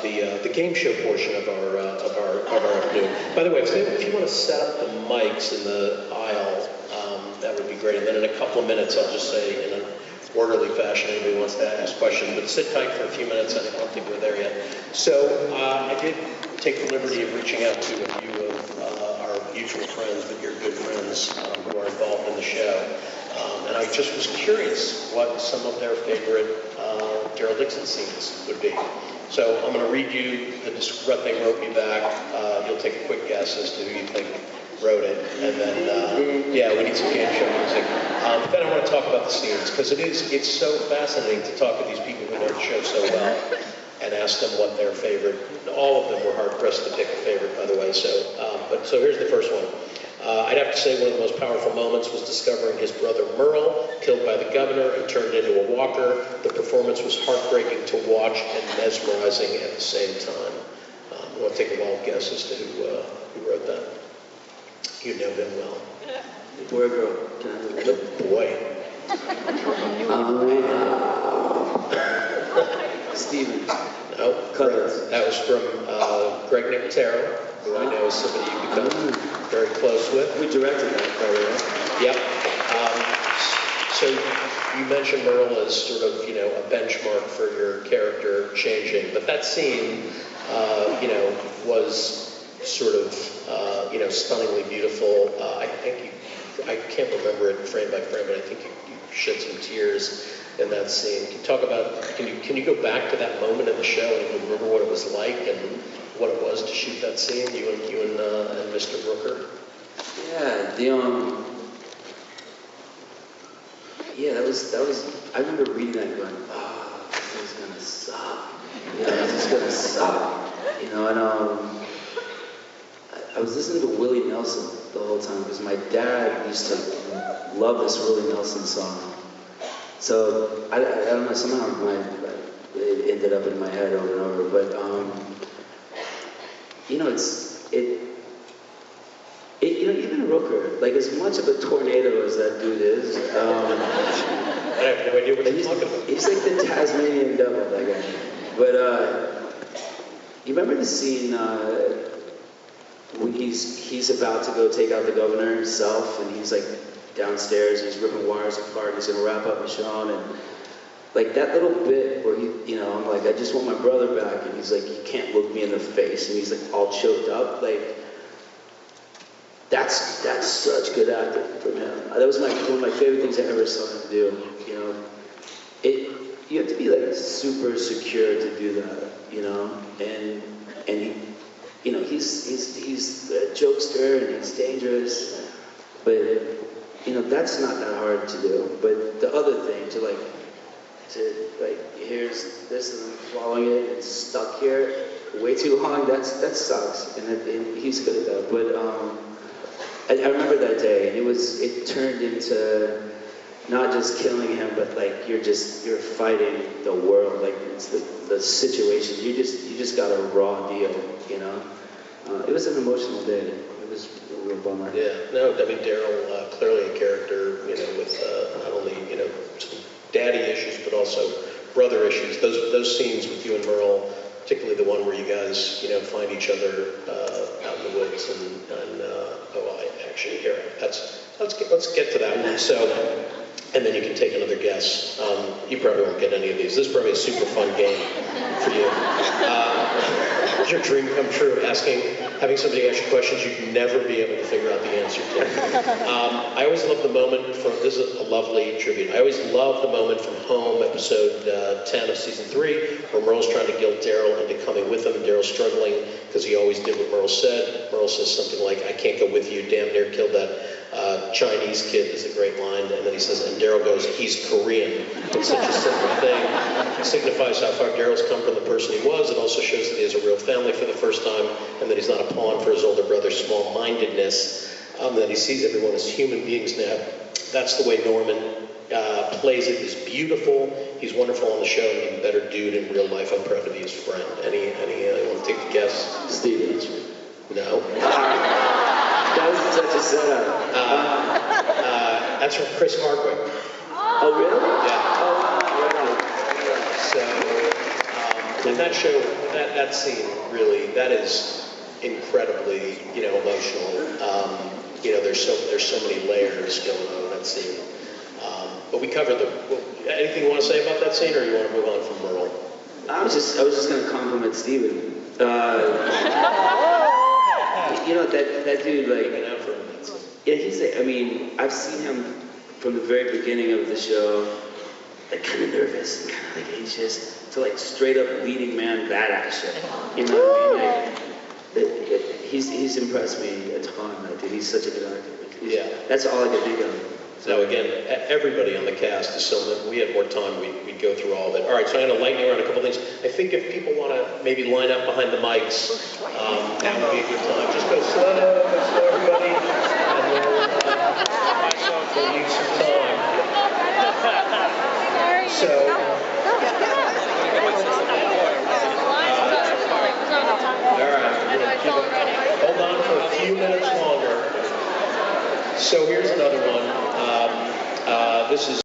the game show portion of our afternoon. By the way, if you want to set up the mics in the aisle, that would be great. And then in a couple of minutes, I'll just say in an orderly fashion, anybody wants to ask questions, but sit tight for a few minutes. I don't think we're there yet. So I did take the liberty of reaching out to a few of our mutual friends, but your good friends who are involved in the show. And I just was curious what some of their favorite Daryl Dixon scenes would be. So I'm going to read you what they wrote me back. You'll take a quick guess as to who you think wrote it. And then, yeah, we need some game show music. Then I want to talk about the scenes, because it's so fascinating to talk to these people who know the show so well and ask them what their favorite, all of them were hard-pressed to pick a favorite, by the way. So here's the first one. I'd have to say one of the most powerful moments was discovering his brother Merle, killed by the governor and turned into a walker. The performance was heartbreaking to watch and mesmerizing at the same time. I want to take a wild guess as to who wrote that. You know him well. Boy or girl? The boy. Steven. No, that was from Greg Nicotero, who I know is somebody you've become very close with. We directed that, by the way. Yep. So you mentioned Merle as sort of, a benchmark for your character changing, but that scene, was sort of, stunningly beautiful. I can't remember it frame by frame, but I think you shed some tears in that scene. Can you go back to that moment in the show and remember what it was like and what it was to shoot that scene, you and Mr. Brooker? Yeah, that was, I remember reading that and going, this is gonna suck. This is gonna suck. And I was listening to Willie Nelson the whole time because my dad used to love this Willie Nelson song. So I don't know, somehow it ended up in my head over and over. But even Rooker, like as much of a tornado as that dude is, I have no idea what you're talking about. He's like the Tasmanian devil, that guy. But you remember the scene when he's about to go take out the governor himself, and he's like downstairs, he's ripping wires apart, he's gonna wrap up Michonne, and like that little bit where I'm like, I just want my brother back, and he's like, you can't look me in the face, and he's like all choked up, like that's such good acting from him. That was one of my favorite things I ever saw him do. You have to be like super secure to do that, and he's a jokester and he's dangerous, but that's not that hard to do. But the other thing to here's this and I'm following it and it's stuck here way too long, that sucks, and he's good at that. But I remember that day, and it turned into not just killing him, but like you're fighting the world, like it's the situation. You just got a raw deal, It was an emotional day. It was a real bummer. Yeah, no, I mean Daryl, clearly a character, with not only some daddy issues, but also brother issues. Those scenes with you and Merle, particularly the one where you guys, find each other out in the woods, let's get to that one. So. And then you can take another guess. You probably won't get any of these. This is probably a super fun game for you. Is your dream come true of having somebody ask you questions you'd never be able to figure out the answer to? I always love the moment this is a lovely tribute. I always love the moment from Home, episode 10 of season 3, where Merle's trying to guilt Daryl into coming with him, and Daryl's struggling because he always did what Merle said. Merle says something like, I can't go with you, damn near killed that Chinese kid, is a great line, and then he says, and Daryl goes, he's Korean. It's such a simple thing. It signifies how far Daryl's come from the person he was. It also shows that he has a real family for the first time, and that he's not a pawn for his older brother's small-mindedness, that he sees everyone as human beings now. That's the way Norman plays it. He's beautiful, he's wonderful on the show, and he's a better dude in real life. I'm proud to be his friend. Any want to take a guess? Steven. No. That was such a setup. That's from Chris Hardwick. Oh, really? Yeah. Oh, wow. So, And that show, that scene really, that is incredibly, emotional. There's so many layers going on in that scene. But we covered anything you want to say about that scene, or you want to move on from Merle? I was just going to compliment Steven. That dude, like, yeah, I've seen him from the very beginning of the show, like, kind of nervous and kind of like anxious, to like straight up leading man badass shit. You know what I mean? Like, he's impressed me a ton. Like, dude, he's such a good actor. Yeah. That's all I could think of. So again, everybody on the cast is so that we had more time, we'd go through all of it. All right, so I'm going to lighten you around a couple things. I think if people want to maybe line up behind the mics, that would be a good time. Just go slow, everybody, and we'll leave some time. So, all right, hold on for a few minutes longer. So here's another one. This is